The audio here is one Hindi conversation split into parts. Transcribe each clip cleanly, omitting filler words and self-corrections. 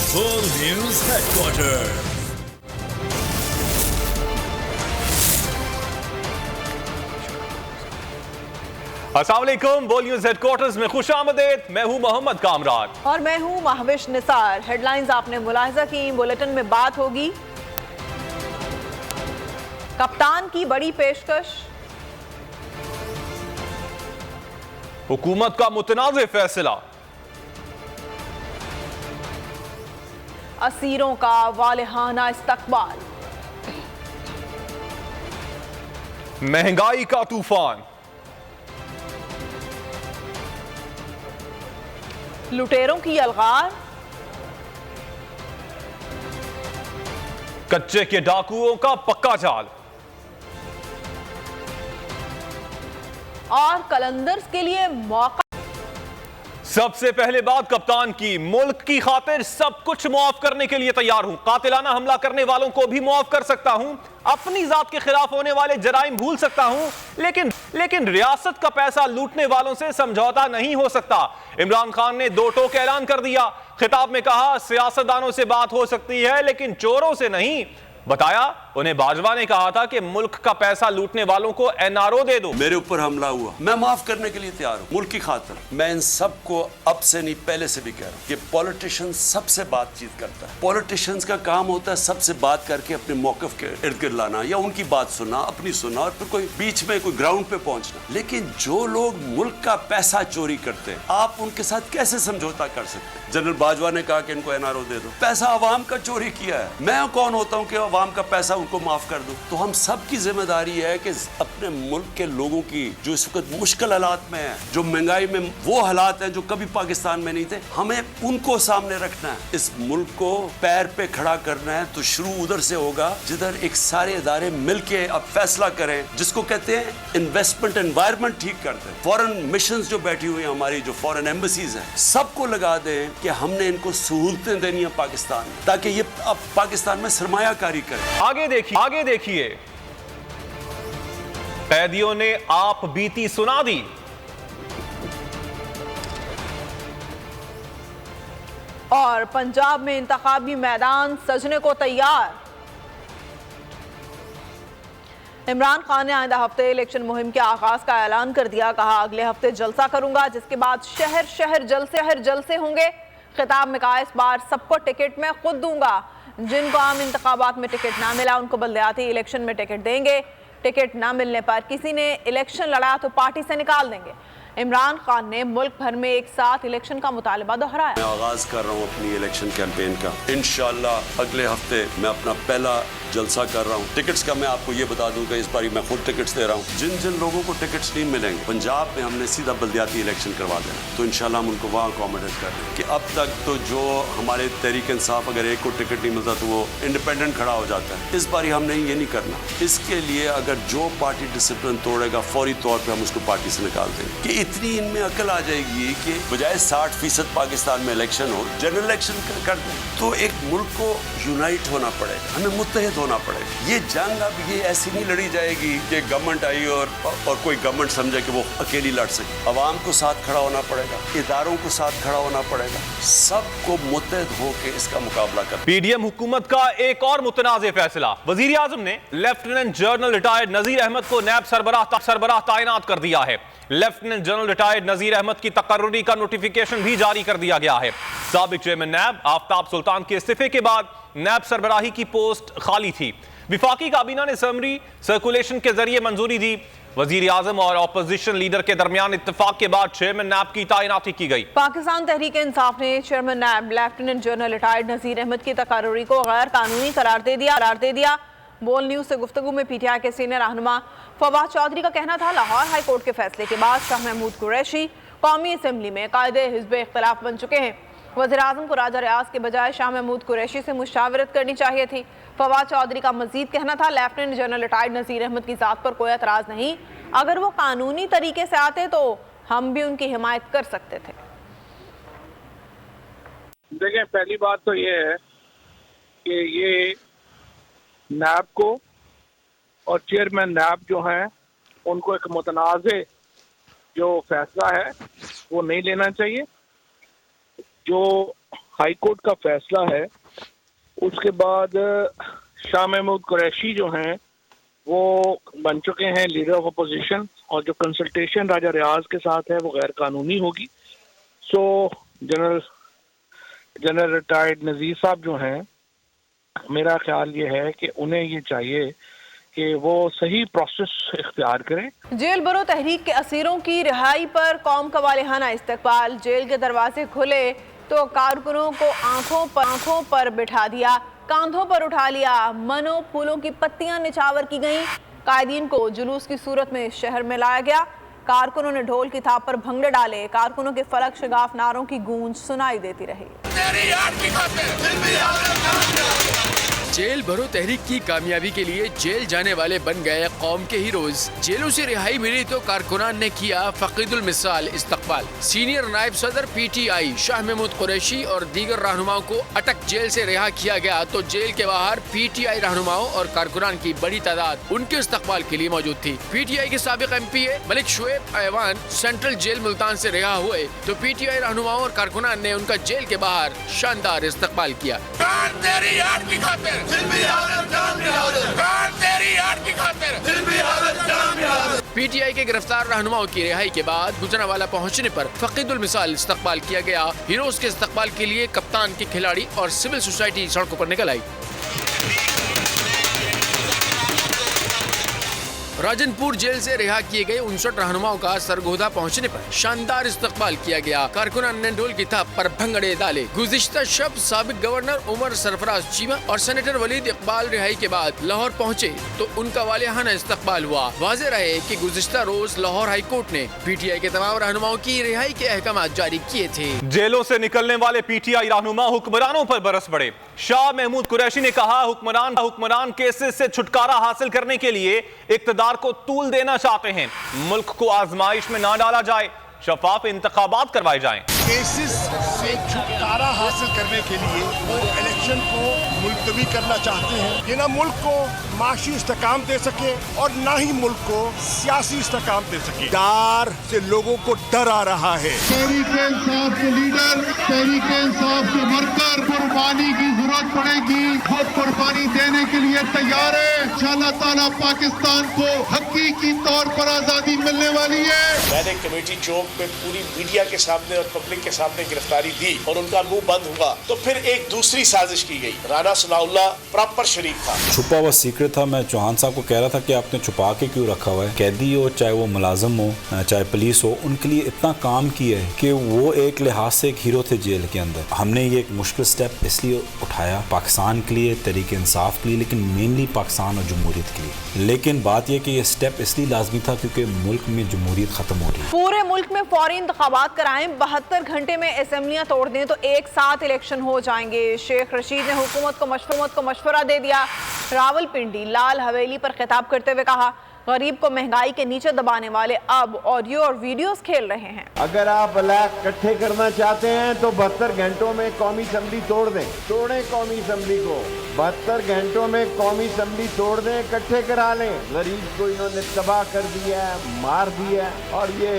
Full News Headquarters. अस्सलाम वालेकुम। बोल न्यूज़ हेडक्वार्टर्स में खुशामदीद। मैं हूं मोहम्मद कामरान और मैं हूं महविश निसार। हेडलाइंस आपने मुलाहिजा की, बुलेटिन में बात होगी। कप्तान की बड़ी पेशकश, हुकूमत का मुतनाज़ फैसला, असीरों का वालिहाना इस्तकबाल, महंगाई का तूफान, लुटेरों की अलगार, कच्चे के डाकुओं का पक्का जाल और कलंदर्स के लिए मौका। सबसे पहले बात कप्तान की। मुल्क की खातिर सब कुछ मुआफ करने के लिए तैयार हूं। कातिलाना हमला करने वालों को भी मुआफ कर सकता हूं, अपनी जात के खिलाफ होने वाले जराइम भूल सकता हूं, लेकिन रियासत का पैसा लूटने वालों से समझौता नहीं हो सकता। इमरान खान ने दो टोक ऐलान कर दिया। खिताब में कहा, सियासतदानों से बात हो सकती है लेकिन चोरों से नहीं। बताया, उन्हें बाजवा ने कहा था कि मुल्क का पैसा लूटने वालों को एनआरओ दे दो। मेरे ऊपर हमला हुआ, मैं माफ करने के लिए तैयार हूँ, मुल्क की खातिर। मैं इन सब को अब से नहीं, पहले से भी कह रहा हूँ कि पॉलिटिशियन सबसे बातचीत करता है। पॉलिटिशियंस का काम होता है सबसे बात करके अपने मौकफ के इर्द गिर्द लाना, या उनकी बात सुनना, अपनी सुनना, और फिर कोई बीच में कोई ग्राउंड पे पहुंचना। लेकिन जो लोग मुल्क का पैसा चोरी करते हैं, आप उनके साथ कैसे समझौता कर सकते हैं? जनरल बाजवा ने कहा कि इनको एनआरओ दे दो। पैसा अवाम का चोरी किया है, मैं कौन होता हूँ कि अवाम का पैसा उनको माफ कर दूं? तो हम सब की जिम्मेदारी है कि अपने मुल्क के लोगों की जो इस वक्त मुश्किल हालात में है, जो महंगाई में वो हालात हैं जो कभी पाकिस्तान में नहीं थे, हमें उनको सामने रखना है। इस मुल्क को पैर पे खड़ा करना है तो शुरू उधर से होगा जिधर एक सारे इदारे मिलके अब फैसला करें, जिसको कहते हैं इन्वेस्टमेंट एनवायरनमेंट ठीक करते हैं। फॉरेन मिशंस जो बैठी हुई हैं, हमारी जो फॉरेन एम्बेसीज हैं, सबको लगा दें कि हमने इनको सहूलतें देनी है पाकिस्तान में, ताकि ये अब पाकिस्तान में सरमायाकारी करें। आगे देखिए, कैदियों ने आप बीती सुना दी। और पंजाब में इंतखाबी मैदान सजने को तैयार। इमरान खान ने आइंदा हफ्ते इलेक्शन मुहिम के आगाज का ऐलान कर दिया। कहा, अगले हफ्ते जलसा करूंगा, जिसके बाद शहर शहर जलसे होंगे। खिताब में कहा, इस बार सबको टिकट मैं खुद दूंगा। जिनको आम इंतखाबात में टिकट ना मिला उनको बल्दियाती इलेक्शन में टिकट देंगे। टिकट ना मिलने पर किसी ने इलेक्शन लड़ा तो पार्टी से निकाल देंगे। इमरान खान ने मुल्क भर में एक साथ इलेक्शन का मुतालबा दोहराया। मैं आगाज कर रहा हूँ अपनी इलेक्शन कैंपेन का। इंशाअल्लाह अगले हफ्ते मैं अपना पहला जलसा कर रहा हूँ। टिकट्स का मैं आपको ये बता दूं कि इस बार मैं खुद टिकट्स दे रहा हूँ। जिन जिन लोगों को टिकट्स नहीं मिलेंगे, पंजाब में हमने सीधा बल्दियाती इलेक्शन करवा देना, तो इंशाल्लाह हम उनको वहाँ अकोमोडेट कर दें। कि अब तक तो जो हमारे तहरीक इंसाफ, अगर एक को टिकट नहीं मिलता तो वो इंडिपेंडेंट खड़ा हो जाता है। इस बार हमने ये नहीं करना। इसके लिए अगर जो पार्टी डिसिप्लिन तोड़ेगा, फौरी तौर पर हम उसको पार्टी से निकाल देंगे। कि इतनी इनमें अकल आ जाएगी कि बजाय 60% पाकिस्तान में इलेक्शन हो, जनरल इलेक्शन कर दें। तो एक मुल्क को यूनाइट होना पड़ेगा, हमें मुत्तहिद होना पड़ेगा। ये जंग अब ये ऐसी नहीं लड़ी जाएगी कि गवर्नमेंट आई और कोई गवर्नमेंट समझे कि वो अकेली लड़ सके। अवाम को साथ खड़ा होना पड़ेगा, इदारों को साथ खड़ा होना पड़ेगा, सबको मुत्तहिद होकर इसका मुकाबला कर। पीडीएम हुकूमत का एक और मुतनाज़ फैसला। वजीर आजम ने lieutenant general retired Nazir Ahmad को नैब सरबराह तैनात कर दिया है। Lieutenant general retired Nazir Ahmad की तकर्रुरी का नोटिफिकेशन भी जारी कर दिया गया है। साबिक चेयरमैन नैब आफ्ताब सुल्तान के इस्तीफे के बाद नैब सरबराही की पोस्ट खाली थी। विफाकी काबीना ने समरी सर्कुलेशन के जरिए मंजूरी दी। वजीर आजम और अपोजिशन लीडर के दरमियान इत्तेफाक के बाद चेयरमैन नैब की तैनाती की गई। पाकिस्तान तहरीक इंसाफ ने चेयरमैन नैब lieutenant general retired Nazir Ahmad की तकर्रुरी को गैर कानूनी करार दे दिया। बोल न्यूज से गुफ्तगू में पीटीआई के सीनियर रहनुमा फवाद चौधरी का कहना था, लाहौर हाई कोर्ट के फैसले के बाद शाह महमूद कुरैशी कौमी असम्बली में कायदे हिज़्ब इख्तिलाफ बन चुके हैं। वज़ीर आज़म को राजा रियाज के बजाय शाह महमूद कुरैशी से मुशावरत करनी चाहिए थी। फवाद चौधरी का मजीद कहना था, lieutenant general retired Nazir Ahmad की ज़ात पर कोई एतराज़ नहीं, अगर वो कानूनी तरीके से आते तो हम भी उनकी हिमायत कर सकते थे। देखें, पहली बात तो ये है कि ये नैब को और चेयरमैन नैब जो हैं उनको एक मुतनाज़े जो फैसला है वो नहीं लेना चाहिए। जो हाई कोर्ट का फैसला है, उसके बाद शाह महमूद कुरैशी जो हैं वो बन चुके हैं लीडर ऑफ अपोजिशन, और जो कंसल्टेशन राजा रियाज के साथ है वो गैर कानूनी होगी। सो जनरल रिटायर्ड नज़ीर साहब जो हैं, मेरा ख्याल ये है कि उन्हें ये चाहिए कि वो सही प्रोसेस इख्तियार करें। जेल बरो तहरीक के असीरों की रिहाई पर कौम का वालिहाना इस्तकबाल। जेल के दरवाजे खुले तो कारकुनों को आंखों पर बिठा दिया, कांधों पर उठा लिया, मनो फूलों की पत्तियां निछावर की गईं। कायदीन को जुलूस की सूरत में शहर में लाया गया। कारकुनों ने ढोल की थाप पर भंगड़े डाले। कारकुनों के फलक शगाफ नारों की गूंज सुनाई देती रही। जेल भरो तहरीक की कामयाबी के लिए जेल जाने वाले बन गए कौम के हीरोज। जेलों से रिहाई मिली तो कारकुनान ने किया फकीदुल मिसाल इस्तकबाल। सीनियर नायब सदर PTI शाह महमूद कुरैशी और दीगर रहनुमाओं को अटक जेल से रिहा किया गया तो जेल के बाहर PTI रहनुमाओं और कारकुनान की बड़ी तादाद उनके इस्तकबाल के लिए मौजूद थी। PTI के साबिक MPA मलिक शुएब ऐवान सेंट्रल जेल मुल्तान से रिहा हुए तो PTI रहनुमाओं और कारकुनान ने उनका जेल के बाहर शानदार इस्तकबाल किया। PTI के गिरफ्तार रहनुमाओं की रिहाई के बाद गुजरांवाला पहुंचने पर फकीदुल मिसाल इस्तकबाल किया गया। हीरोज के इस्तकबाल के लिए कप्तान के खिलाड़ी और सिविल सोसाइटी सड़कों पर निकल आई। राजनपुर जेल से रिहा किए गए 59 रहनुमाओं का सरगोधा पहुंचने पर शानदार इस्तकबाल किया गया। कारकुनान ने ढोल की थाप पर भंगड़े डाले। गुज़िश्ता शब साबिक गवर्नर उमर सरफराज चीमा और सेनेटर वलीद इकबाल रिहाई के बाद लाहौर पहुंचे तो उनका वालिहाना इस्तकबाल हुआ। वाज़ेह रहे कि गुज़िश्ता रोज लाहौर हाई कोर्ट ने PTI के तमाम रहनुमाओं की रिहाई के अहकाम जारी किए थे। जेलों से निकलने वाले PTI रहनुमा हुक्मरानों पर बरस पड़े। शाह महमूद कुरैशी ने कहा हुक्मरान केसेस से छुटकारा हासिल करने के लिए इक्तदार को तूल देना चाहते हैं। मुल्क को आजमाइश में ना डाला जाए, शफाफ इंतखाबात करवाए जाएं। केसेस से छुटकारा हासिल करने के लिए वो इलेक्शन को मुलतवी करना चाहते हैं। ये ना मुल्क को माशी इस्तेकाम दे सके और ना ही मुल्क को सियासी इस्तेकाम दे सके। डर से लोगों को डर आ रहा है। तहरीक-ए-इंसाफ के लीडर, तहरीक-ए-इंसाफ के वर्कर, कुर्बानी की जरूरत पड़ेगी, वो कुर्बानी देने के लिए तैयार है। इंशाअल्लाह ताला पाकिस्तान को हकीकी तौर पर आजादी मिलने वाली है। मैंने कमेटी चौक पे पूरी मीडिया के सामने और पब्लिक के सामने गिरफ्तारी दी और उनका मुंह बंद हुआ तो फिर एक दूसरी साजिश की गई। राना सनाउल्लाह प्रॉपर शरीक था, छुपा हुआ सीक्रेट था। मैं चौहान साहब को कह रहा था कि आपने छुपा के क्यों रखा हुआ है। कैदी हो चाहे वो मुलाजिम हो चाहे पुलिस हो, उनके लिए इतना काम किया है कि वो एक लिहाज से एक हीरो थे जेल के अंदर। हमने ये एक मुश्किल स्टेप इसलिए उठाया पाकिस्तान के लिए, तहरीक इंसाफ के लिए, लेकिन मेनली पाकिस्तान और जमहूरियत के लिए। लेकिन बात यह कि ये स्टेप इसलिए लाजमी था क्योंकि मुल्क में जमहूरियत खत्म हो रही है। पूरे मुल्क में फौरी इंतखाबात कराएं, 72 घंटे में असेंबलियां तोड़ दें तो एक साथ इलेक्शन हो जाएंगे। शेख रशीद ने हुकूमत को मशवरा दे दिया। रावलपिंडी लाल हवेली पर खिताब करते हुए कहा, गरीब को महंगाई के नीचे दबाने वाले अब ऑडियो और वीडियोस खेल रहे हैं। अगर आप ब्लैक इकट्ठे करना चाहते हैं तो 72 घंटों में कौमी असम्बली तोड़ दें। तोड़ें कौमी असम्बली को, 72 घंटों में कौमी असम्बली तोड़ दें, इकट्ठे करा लें। गरीब को इन्होंने तबाह कर दिया है, मार दिया है और ये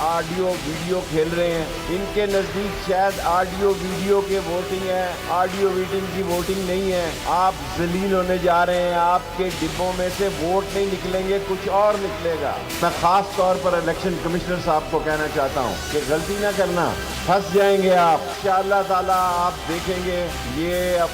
ऑडियो वीडियो खेल रहे हैं। इनके नज़दीक शायद ऑडियो वीडियो के वोटिंग है, ऑडियो वीडियो की वोटिंग नहीं है। आप जलील होने जा रहे हैं। आपके डिब्बों में से वोट नहीं निकलेंगे, कुछ और निकलेगा। मैं खास तौर पर इलेक्शन कमिश्नर साहब को कहना चाहता हूँ कि गलती ना करना, फंस जाएंगे आप। इंशाअल्लाह ताला आप देखेंगे ये अब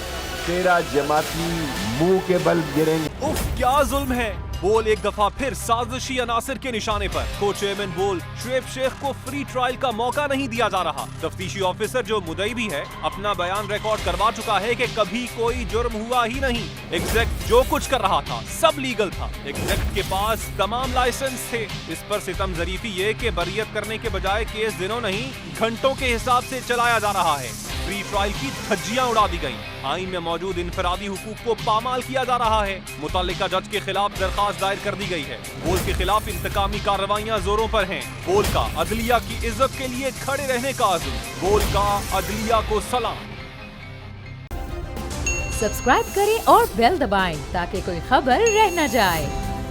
तेरा जमाती मुंह के बल गिरेंगे। उफ क्या जुल्म है। बोल एक दफा फिर साजिशी अनासिर के निशाने पर। को चेयरमैन बोल शुएब शेख को फ्री ट्रायल का मौका नहीं दिया जा रहा। तफ्तीशी ऑफिसर जो मुदई भी है अपना बयान रिकॉर्ड करवा चुका है कि कभी कोई जुर्म हुआ ही नहीं। एग्जैक्ट जो कुछ कर रहा था सब लीगल था। एग्जैक्ट के पास तमाम लाइसेंस थे। इस पर सितम जरीफी ये कि बरियत करने के बजाय केस दिनों नहीं घंटों के हिसाब से चलाया जा रहा है। फ्री ट्रायल की धज्जियां उड़ा दी गईं। आईन में मौजूद इनफरादी हुकूक को पामाल किया जा रहा है। मुतल्लिका जज के खिलाफ दरखास्त दायर कर दी गई है। बोल के खिलाफ इंतकामी कार्रवाइयां जोरों पर हैं। बोल का अदलिया की इज्जत के लिए खड़े रहने का अज़्म। बोल का अदलिया को सलाम। सब्सक्राइब करें और बेल दबाएं ताकि कोई खबर रह न जाए।